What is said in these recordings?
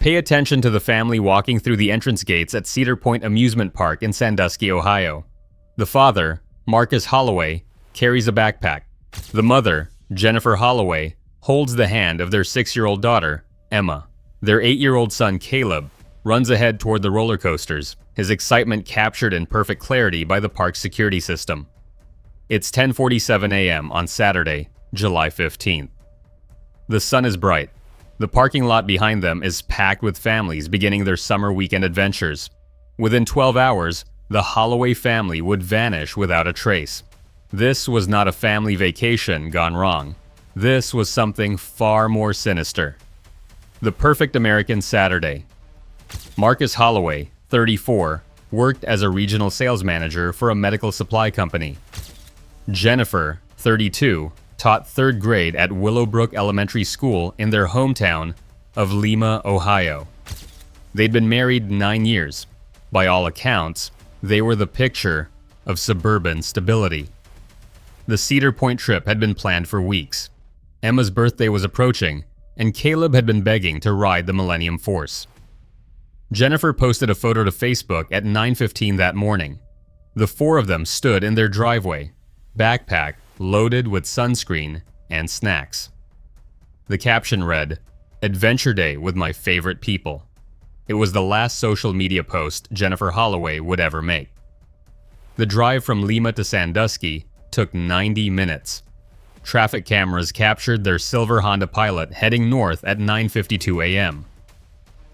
Pay attention to the family walking through the entrance gates at Cedar Point Amusement Park in Sandusky, Ohio. The father, Marcus Holloway, carries a backpack. The mother, Jennifer Holloway, holds the hand of their 6-year-old daughter, Emma. Their 8-year-old son, Caleb, runs ahead toward the roller coasters, his excitement captured in perfect clarity by the park's security system. It's 10:47 a.m. on Saturday, July 15th. The sun is bright. The parking lot behind them is packed with families beginning their summer weekend adventures. Within 12 hours, the Holloway family would vanish without a trace. This was not a family vacation gone wrong. This was something far more sinister. The perfect American Saturday. Marcus Holloway, 34, worked as a regional sales manager for a medical supply company. Jennifer, 32, taught 3rd grade at Willowbrook Elementary School in their hometown of Lima, Ohio. They'd been married 9 years. By all accounts, they were the picture of suburban stability. The Cedar Point trip had been planned for weeks. Emma's birthday was approaching, and Caleb had been begging to ride the Millennium Force. Jennifer posted a photo to Facebook at 9:15 that morning. The 4 of them stood in their driveway, backpack loaded with sunscreen and snacks. The caption read, "Adventure Day with my favorite people." It was the last social media post Jennifer Holloway would ever make. The drive from Lima to Sandusky took 90 minutes. Traffic cameras captured their silver Honda Pilot heading north at 9:52 a.m.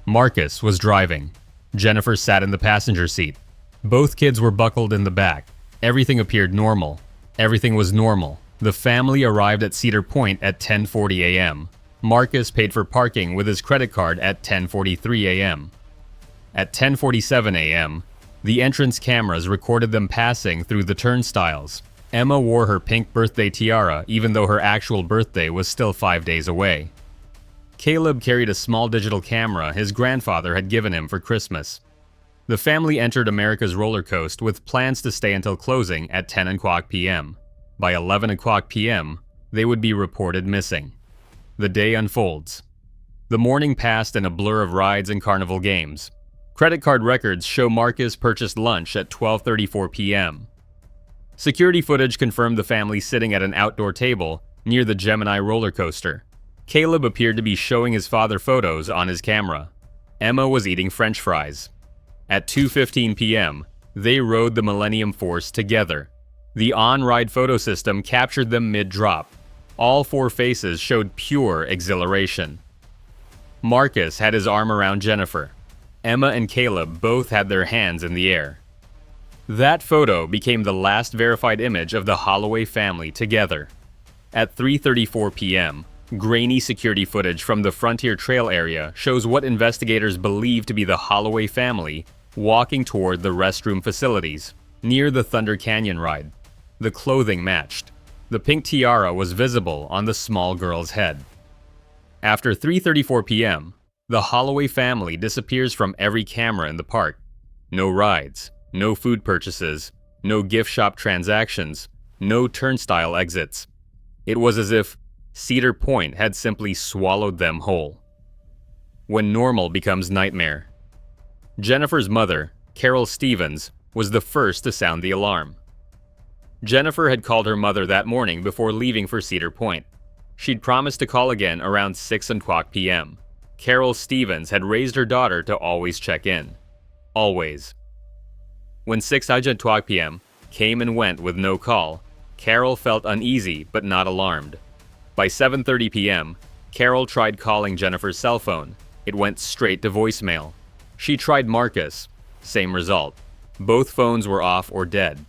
Marcus was driving. Jennifer sat in the passenger seat. Both kids were buckled in the back. Everything appeared normal. Everything was normal. The family arrived at Cedar Point at 10:40 a.m. Marcus paid for parking with his credit card at 10:43 a.m. At 10:47 a.m., the entrance cameras recorded them passing through the turnstiles. Emma wore her pink birthday tiara even though her actual birthday was still 5 days away. Caleb carried a small digital camera his grandfather had given him for Christmas. The family entered America's roller coaster with plans to stay until closing at 10 o'clock p.m. By 11 o'clock p.m., they would be reported missing. The day unfolds. The morning passed in a blur of rides and carnival games. Credit card records show Marcus purchased lunch at 12:34 p.m. Security footage confirmed the family sitting at an outdoor table near the Gemini roller coaster. Caleb appeared to be showing his father photos on his camera. Emma was eating French fries. At 2:15 p.m., they rode the Millennium Force together. The on-ride photo system captured them mid-drop. All 4 faces showed pure exhilaration. Marcus had his arm around Jennifer. Emma and Caleb both had their hands in the air. That photo became the last verified image of the Holloway family together. At 3:34 p.m., grainy security footage from the Frontier Trail area shows what investigators believe to be the Holloway family walking toward the restroom facilities near the Thunder Canyon ride. The clothing matched. The pink tiara was visible on the small girl's head. After 3:34 p.m., the Holloway family disappears from every camera in the park. No rides, no food purchases, no gift shop transactions, no turnstile exits. It was as if Cedar Point had simply swallowed them whole. When normal becomes nightmare. Jennifer's mother, Carol Stevens, was the first to sound the alarm. Jennifer had called her mother that morning before leaving for Cedar Point. She'd promised to call again around 6 o'clock p.m. Carol Stevens had raised her daughter to always check in. Always. When 6 o'clock p.m. came and went with no call, Carol felt uneasy but not alarmed. By 7:30 p.m., Carol tried calling Jennifer's cell phone. It went straight to voicemail. She tried Marcus. Same result. Both phones were off or dead.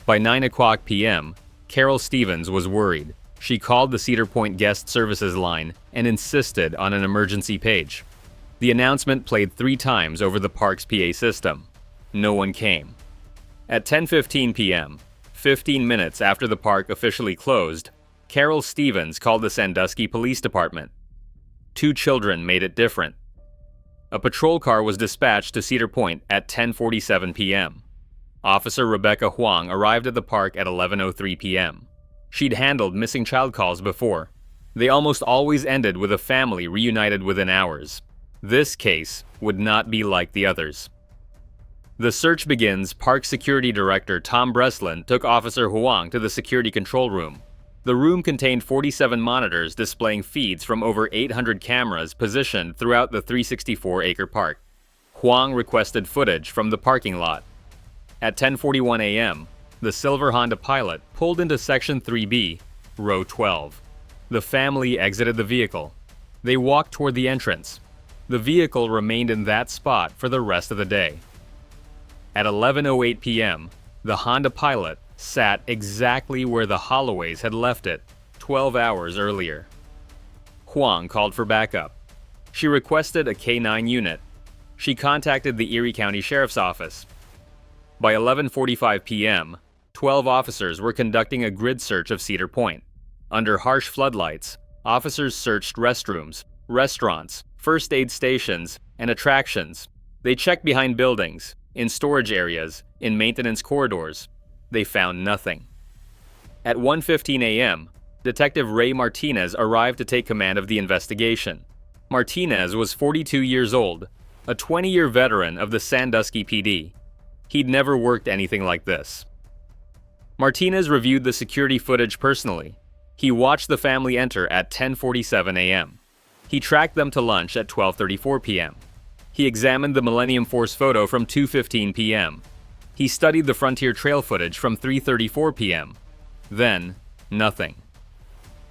By 9 o'clock p.m., Carol Stevens was worried. She called the Cedar Point Guest Services line and insisted on an emergency page. The announcement played 3 times over the park's PA system. No one came. At 10:15 p.m., 15 minutes after the park officially closed, Carol Stevens called the Sandusky Police Department. 2 children made it different. A patrol car was dispatched to Cedar Point at 10:47 p.m. Officer Rebecca Huang arrived at the park at 11:03 p.m. She'd handled missing child calls before. They almost always ended with a family reunited within hours. This case would not be like the others. The search begins. Park Security Director Tom Breslin took Officer Huang to the security control room. The room contained 47 monitors displaying feeds from over 800 cameras positioned throughout the 364-acre park. Huang requested footage from the parking lot. At 10:41 a.m., the silver Honda Pilot pulled into Section 3B, Row 12. The family exited the vehicle. They walked toward the entrance. The vehicle remained in that spot for the rest of the day. At 11:08 p.m., the Honda Pilot sat exactly where the Holloways had left it 12 hours earlier. Huang called for backup. She requested a K-9 unit. She contacted the Erie County Sheriff's Office. By 11:45 p.m., 12 officers were conducting a grid search of Cedar Point. Under harsh floodlights, officers searched restrooms, restaurants, first aid stations, and attractions. They checked behind buildings, in storage areas, in maintenance corridors. They found nothing. At 1:15 a.m., Detective Ray Martinez arrived to take command of the investigation. Martinez was 42 years old, a 20-year veteran of the Sandusky PD. He'd never worked anything like this. Martinez reviewed the security footage personally. He watched the family enter at 10:47 a.m. He tracked them to lunch at 12:34 p.m. He examined the Millennium Force photo from 2:15 p.m. He studied the Frontier Trail footage from 3:34 p.m. Then, nothing.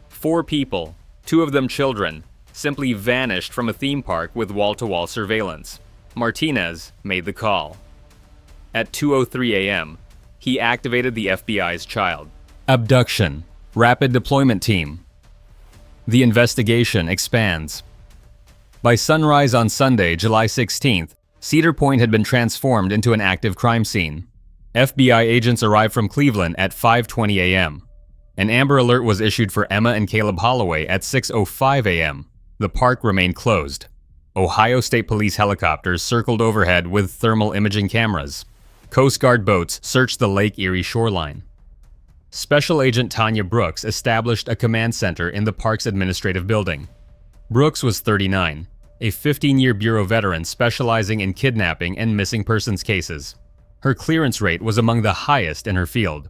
4 people, 2 of them children, simply vanished from a theme park with wall-to-wall surveillance. Martinez made the call. At 2:03 a.m., he activated the FBI's child abduction rapid deployment team. The investigation expands. By sunrise on Sunday, July 16th, Cedar Point had been transformed into an active crime scene. FBI agents arrived from Cleveland at 5:20 a.m. An Amber Alert was issued for Emma and Caleb Holloway at 6:05 a.m. The park remained closed. Ohio State Police helicopters circled overhead with thermal imaging cameras. Coast Guard boats searched the Lake Erie shoreline. Special Agent Tanya Brooks established a command center in the park's administrative building. Brooks was 39, a 15-year Bureau veteran specializing in kidnapping and missing persons cases. Her clearance rate was among the highest in her field.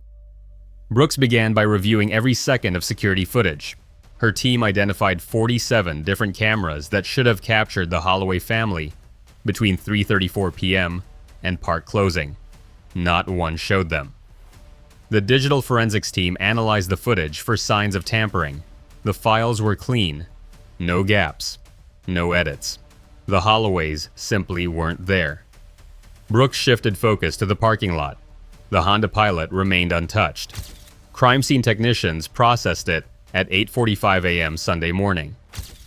Brooks began by reviewing every second of security footage. Her team identified 47 different cameras that should have captured the Holloway family between 3:34 p.m. and park closing. Not one showed them. The digital forensics team analyzed the footage for signs of tampering. The files were clean. No gaps. No edits. The Holloways simply weren't there. Brooks shifted focus to the parking lot. The Honda Pilot remained untouched. Crime scene technicians processed it at 8:45 a.m. Sunday morning.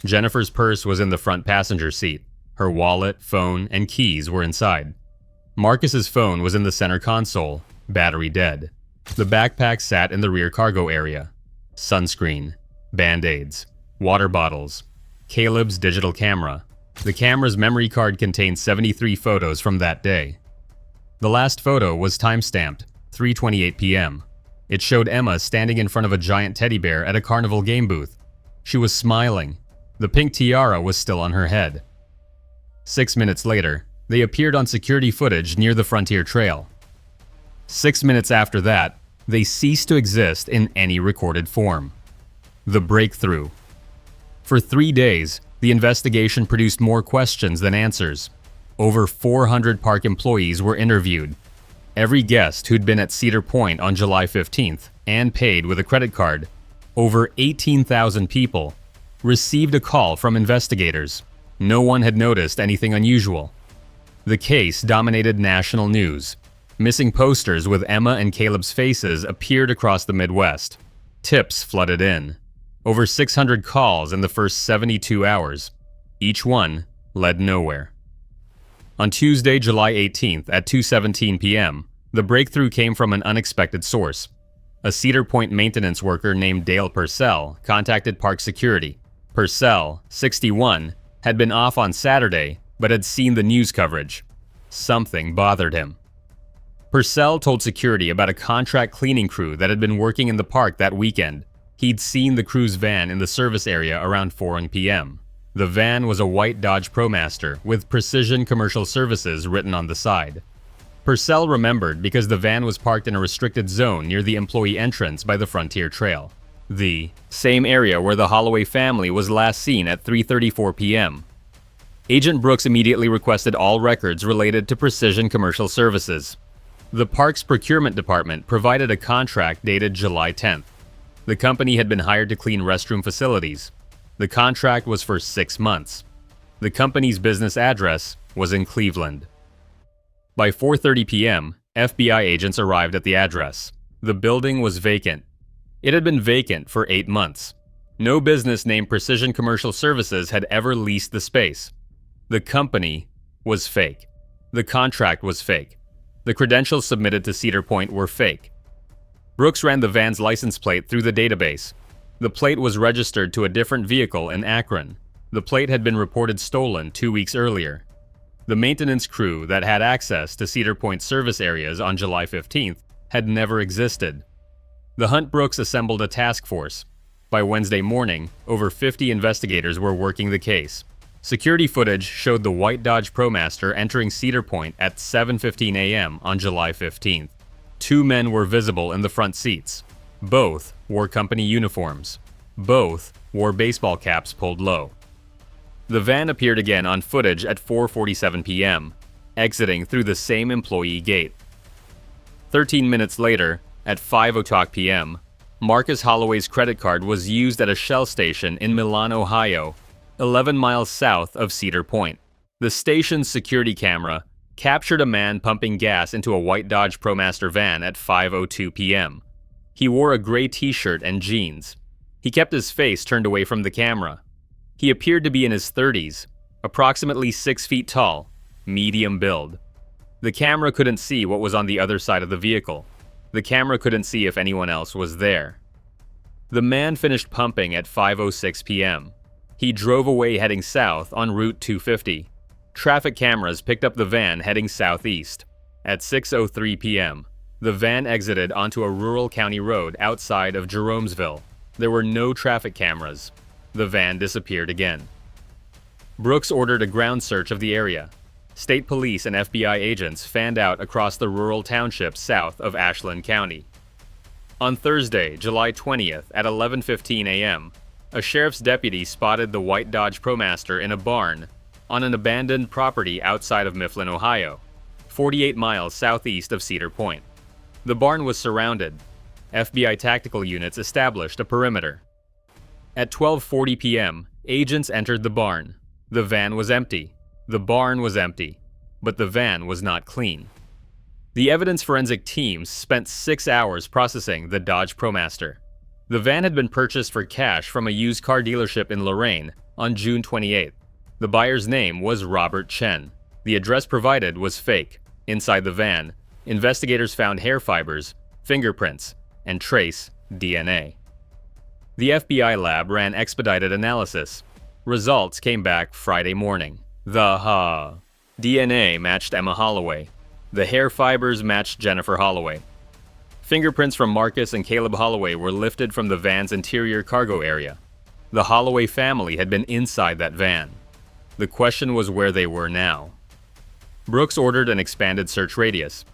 Jennifer's purse was in the front passenger seat. Her wallet, phone, and keys were inside. Marcus's phone was in the center console, battery dead. The backpack sat in the rear cargo area. Sunscreen, Band-Aids, water bottles, Caleb's digital camera. The camera's memory card contained 73 photos from that day. The last photo was time-stamped, 3:28 p.m. It showed Emma standing in front of a giant teddy bear at a carnival game booth. She was smiling. The pink tiara was still on her head. 6 minutes later, they appeared on security footage near the Frontier Trail. 6 minutes after that, they ceased to exist in any recorded form. The breakthrough. For 3 days, the investigation produced more questions than answers. Over 400 park employees were interviewed. Every guest who'd been at Cedar Point on July 15th and paid with a credit card, over 18,000 people, received a call from investigators. No one had noticed anything unusual. The case dominated national news. Missing posters with Emma and Caleb's faces appeared across the Midwest. Tips flooded in. Over 600 calls in the first 72 hours. Each one led nowhere. On Tuesday, July 18th at 2:17 p.m., the breakthrough came from an unexpected source. A Cedar Point maintenance worker named Dale Purcell contacted Park Security. Purcell, 61, had been off on Saturday but had seen the news coverage. Something bothered him. Purcell told security about a contract cleaning crew that had been working in the park that weekend. He'd seen the crew's van in the service area around 4 p.m. The van was a white Dodge ProMaster with Precision Commercial Services written on the side. Purcell remembered because the van was parked in a restricted zone near the employee entrance by the Frontier Trail, the same area where the Holloway family was last seen at 3:34 p.m. Agent Brooks immediately requested all records related to Precision Commercial Services. The park's procurement department provided a contract dated July 10th. The company had been hired to clean restroom facilities. The contract was for 6 months. The company's business address was in Cleveland. By 4:30 p.m., FBI agents arrived at the address. The building was vacant. It had been vacant for 8 months. No business named Precision Commercial Services had ever leased the space. The company was fake. The contract was fake. The credentials submitted to Cedar Point were fake. Brooks ran the van's license plate through the database. The plate was registered to a different vehicle in Akron. The plate had been reported stolen 2 weeks earlier. The maintenance crew that had access to Cedar Point service areas on July 15th had never existed. The Hunt Brooks assembled a task force. By Wednesday morning, over 50 investigators were working the case. Security footage showed the white Dodge ProMaster entering Cedar Point at 7:15 a.m. on July 15th. 2 men were visible in the front seats. Both wore company uniforms. Both wore baseball caps pulled low. The van appeared again on footage at 4:47 p.m., exiting through the same employee gate. 13 minutes later, at 5:00 p.m., Marcus Holloway's credit card was used at a Shell station in Milan, Ohio, 11 miles south of Cedar Point. The station's security camera captured a man pumping gas into a white Dodge ProMaster van at 5:02 p.m. He wore a gray t-shirt and jeans. He kept his face turned away from the camera. He appeared to be in his 30s, approximately 6 feet tall, medium build. The camera couldn't see what was on the other side of the vehicle. The camera couldn't see if anyone else was there. The man finished pumping at 5:06 p.m. He drove away heading south on Route 250. Traffic cameras picked up the van heading southeast. At 6:03 p.m., the van exited onto a rural county road outside of Jeromesville. There were no traffic cameras. The van disappeared again. Brooks ordered a ground search of the area. State police and FBI agents fanned out across the rural townships south of Ashland County. On Thursday, July 20th at 11:15 a.m., a sheriff's deputy spotted the white Dodge ProMaster in a barn on an abandoned property outside of Mifflin, Ohio, 48 miles southeast of Cedar Point. The barn was surrounded. FBI tactical units established a perimeter. At 12:40 p.m., agents entered the barn. The van was empty. The barn was empty. But the van was not clean. The evidence forensic teams spent 6 hours processing the Dodge ProMaster. The van had been purchased for cash from a used car dealership in Lorain on June 28th. The buyer's name was Robert Chen. The address provided was fake. Inside the van, investigators found hair fibers, fingerprints, and trace DNA. The FBI lab ran expedited analysis. Results came back Friday morning. The DNA matched Emma Holloway. The hair fibers matched Jennifer Holloway. Fingerprints from Marcus and Caleb Holloway were lifted from the van's interior cargo area. The Holloway family had been inside that van. The question was where they were now. Brooks ordered an expanded search radius.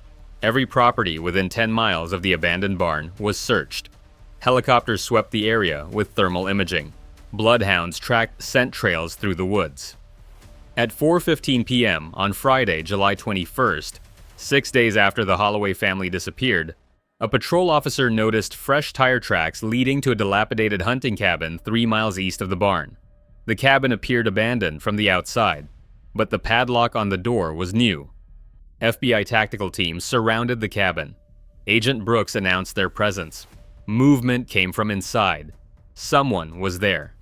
Every property within 10 miles of the abandoned barn was searched. Helicopters swept the area with thermal imaging. Bloodhounds tracked scent trails through the woods. At 4:15 p.m. on Friday, July 21st, 6 days after the Holloway family disappeared, a patrol officer noticed fresh tire tracks leading to a dilapidated hunting cabin 3 miles east of the barn. The cabin appeared abandoned from the outside, but the padlock on the door was new. FBI tactical teams surrounded the cabin. Agent Brooks announced their presence. Movement came from inside. Someone was there.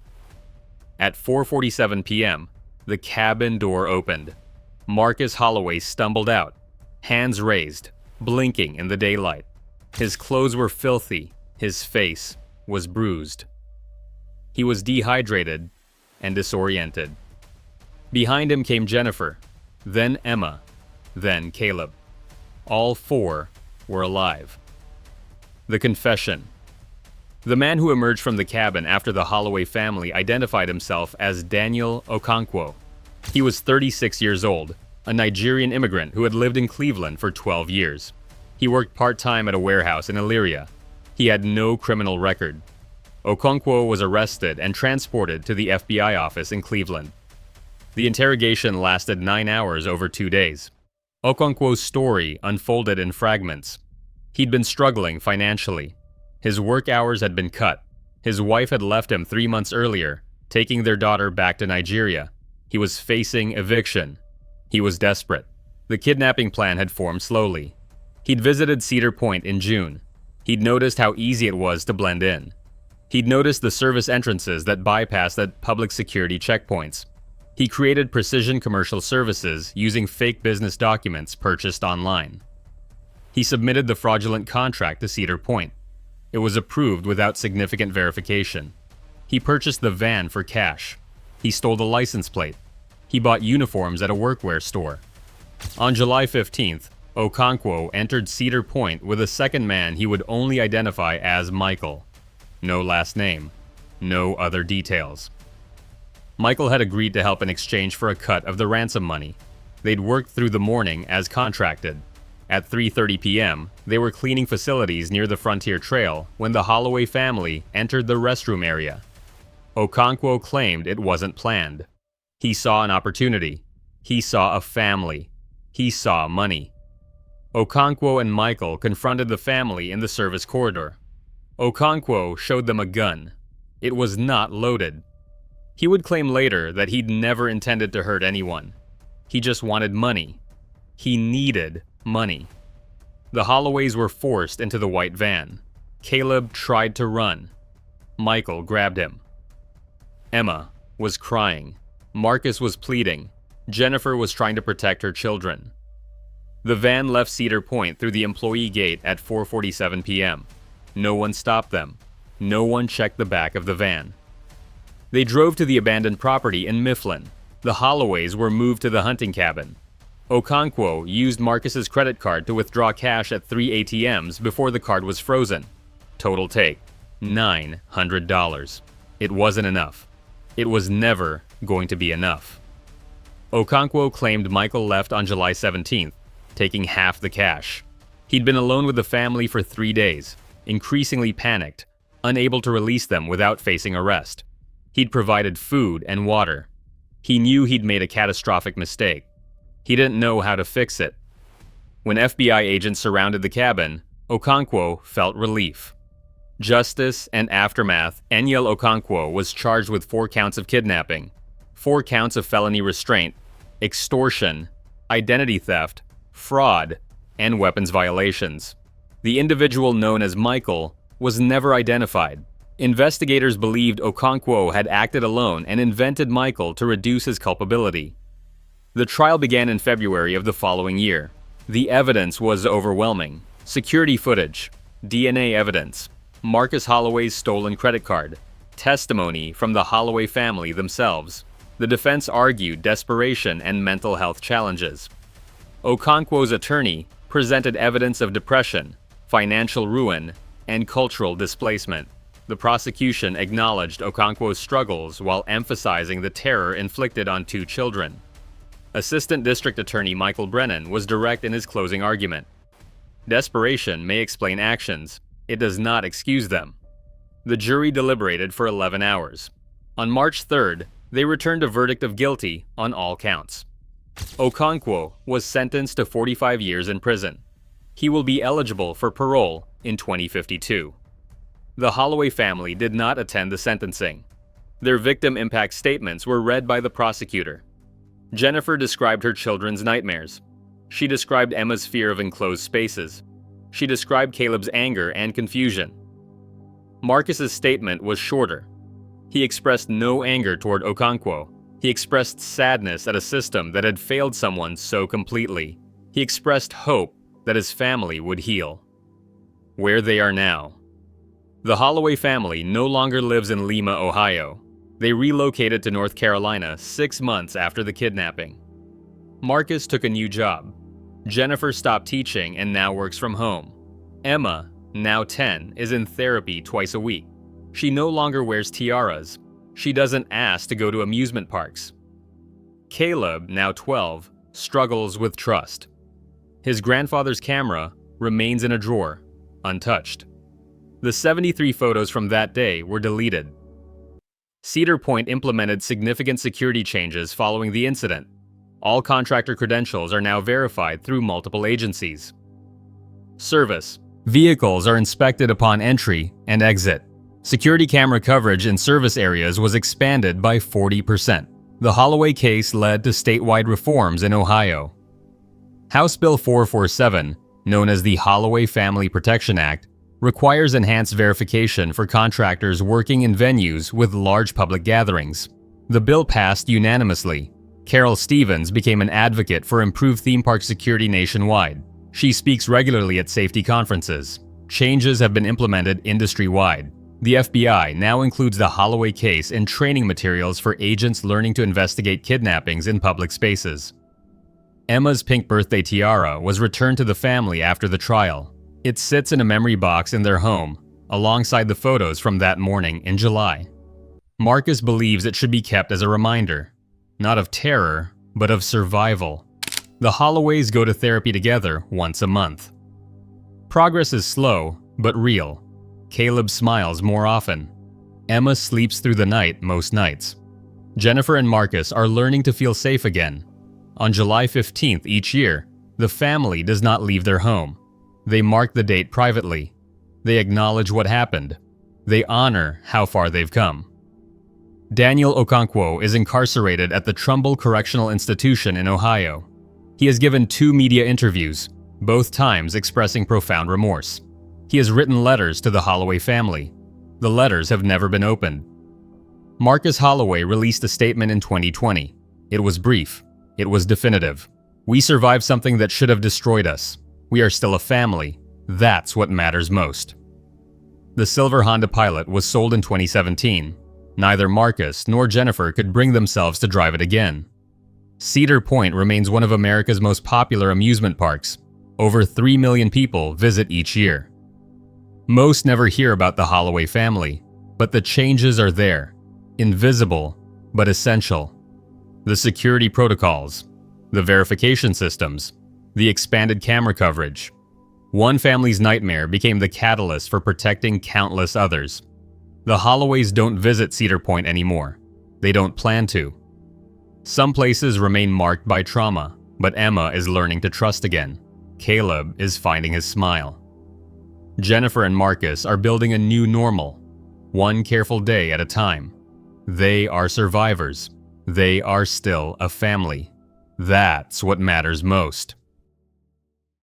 At 4:47 p.m., the cabin door opened. Marcus Holloway stumbled out, hands raised, blinking in the daylight. His clothes were filthy. His face was bruised. He was dehydrated and disoriented. Behind him came Jennifer, then Emma, then Caleb. All 4 were alive. The confession. The man who emerged from the cabin after the Holloway family identified himself as Daniel Okonkwo. He was 36 years old, a Nigerian immigrant who had lived in Cleveland for 12 years. He worked part-time at a warehouse in Elyria. He had no criminal record. Okonkwo was arrested and transported to the FBI office in Cleveland. The interrogation lasted 9 hours over 2 days. Okonkwo's story unfolded in fragments. He'd been struggling financially. His work hours had been cut. His wife had left him 3 months earlier, taking their daughter back to Nigeria. He was facing eviction. He was desperate. The kidnapping plan had formed slowly. He'd visited Cedar Point in June. He'd noticed how easy it was to blend in. He'd noticed the service entrances that bypassed at public security checkpoints. He created precision commercial services using fake business documents purchased online. He submitted the fraudulent contract to Cedar Point. It was approved without significant verification. He purchased the van for cash. He stole the license plate. He bought uniforms at a workwear store. On July 15th, Okonkwo entered Cedar Point with a second man he would only identify as Michael. No last name. No other details. Michael had agreed to help in exchange for a cut of the ransom money. They'd worked through the morning as contracted. At 3:30 p.m., they were cleaning facilities near the Frontier Trail when the Holloway family entered the restroom area. Okonkwo claimed it wasn't planned. He saw an opportunity. He saw a family. He saw money. Okonkwo and Michael confronted the family in the service corridor. Okonkwo showed them a gun. It was not loaded. He would claim later that he'd never intended to hurt anyone. He just wanted money. He needed money. The Holloways were forced into the white van. Caleb tried to run. Michael grabbed him. Emma was crying. Marcus was pleading. Jennifer was trying to protect her children. The van left Cedar Point through the employee gate at 4:47 p.m. No one stopped them. No one checked the back of the van. They drove to the abandoned property in Mifflin. The Holloways were moved to the hunting cabin. Okonkwo used Marcus's credit card to withdraw cash at 3 ATMs before the card was frozen. Total take, $900. It wasn't enough. It was never going to be enough. Okonkwo claimed Michael left on July 17th, taking half the cash. He'd been alone with the family for 3 days, increasingly panicked, unable to release them without facing arrest. He'd provided food and water. He knew he'd made a catastrophic mistake. He didn't know how to fix it. When FBI agents surrounded the cabin, Okonkwo felt relief. Justice and aftermath, Enyel Okonkwo was charged with 4 counts of kidnapping, 4 counts of felony restraint, extortion, identity theft, fraud, and weapons violations. The individual known as Michael was never identified. Investigators believed Okonkwo had acted alone and invented Michael to reduce his culpability. The trial began in February of the following year. The evidence was overwhelming. Security footage, DNA evidence, Marcus Holloway's stolen credit card, testimony from the Holloway family themselves. The defense argued desperation and mental health challenges. Okonkwo's attorney presented evidence of depression, financial ruin, and cultural displacement. The prosecution acknowledged Okonkwo's struggles while emphasizing the terror inflicted on 2 children. Assistant District Attorney Michael Brennan was direct in his closing argument. Desperation may explain actions. It does not excuse them. The jury deliberated for 11 hours. On March 3rd, they returned a verdict of guilty on all counts. Okonkwo was sentenced to 45 years in prison. He will be eligible for parole in 2052. The Holloway family did not attend the sentencing. Their victim impact statements were read by the prosecutor. Jennifer described her children's nightmares. She described Emma's fear of enclosed spaces. She described Caleb's anger and confusion. Marcus's statement was shorter. He expressed no anger toward Okonkwo. He expressed sadness at a system that had failed someone so completely. He expressed hope that his family would heal. Where they are now. The Holloway family no longer lives in Lima, Ohio. They relocated to North Carolina 6 months after the kidnapping. Marcus took a new job. Jennifer stopped teaching and now works from home. Emma, now 10, is in therapy twice a week. She no longer wears tiaras. She doesn't ask to go to amusement parks. Caleb, now 12, struggles with trust. His grandfather's camera remains in a drawer, untouched. The 73 photos from that day were deleted. Cedar Point implemented significant security changes following the incident. All contractor credentials are now verified through multiple agencies. Service. Vehicles are inspected upon entry and exit. Security camera coverage in service areas was expanded by 40%. The Holloway case led to statewide reforms in Ohio. House Bill 447, known as the Holloway Family Protection Act, requires enhanced verification for contractors working in venues with large public gatherings. The bill passed unanimously. Carol Stevens became an advocate for improved theme park security nationwide. She speaks regularly at safety conferences. Changes have been implemented industry-wide. The FBI now includes the Holloway case in training materials for agents learning to investigate kidnappings in public spaces. Emma's pink birthday tiara was returned to the family after the trial. It sits in a memory box in their home, alongside the photos from that morning in July. Marcus believes it should be kept as a reminder, not of terror, but of survival. The Holloways go to therapy together once a month. Progress is slow, but real. Caleb smiles more often. Emma sleeps through the night most nights. Jennifer and Marcus are learning to feel safe again. On July 15th each year, the family does not leave their home. They mark the date privately. They acknowledge what happened. They honor how far they've come. Daniel Okonkwo is incarcerated at the Trumbull Correctional Institution in Ohio. He has given 2 media interviews, both times expressing profound remorse. He has written letters to the Holloway family. The letters have never been opened. Marcus Holloway released a statement in 2020. It was brief. It was definitive. We survived something that should have destroyed us. We are still a family. That's what matters most. The silver Honda Pilot was sold in 2017. Neither Marcus nor Jennifer could bring themselves to drive it again. Cedar Point remains one of America's most popular amusement parks. Over 3 million people visit each year. Most never hear about the Holloway family, but the changes are there. Invisible, but essential. The security protocols, the verification systems, the expanded camera coverage. One family's nightmare became the catalyst for protecting countless others. The Holloways don't visit Cedar Point anymore. They don't plan to. Some places remain marked by trauma, but Emma is learning to trust again. Caleb is finding his smile. Jennifer and Marcus are building a new normal, one careful day at a time. They are survivors. They are still a family. That's what matters most.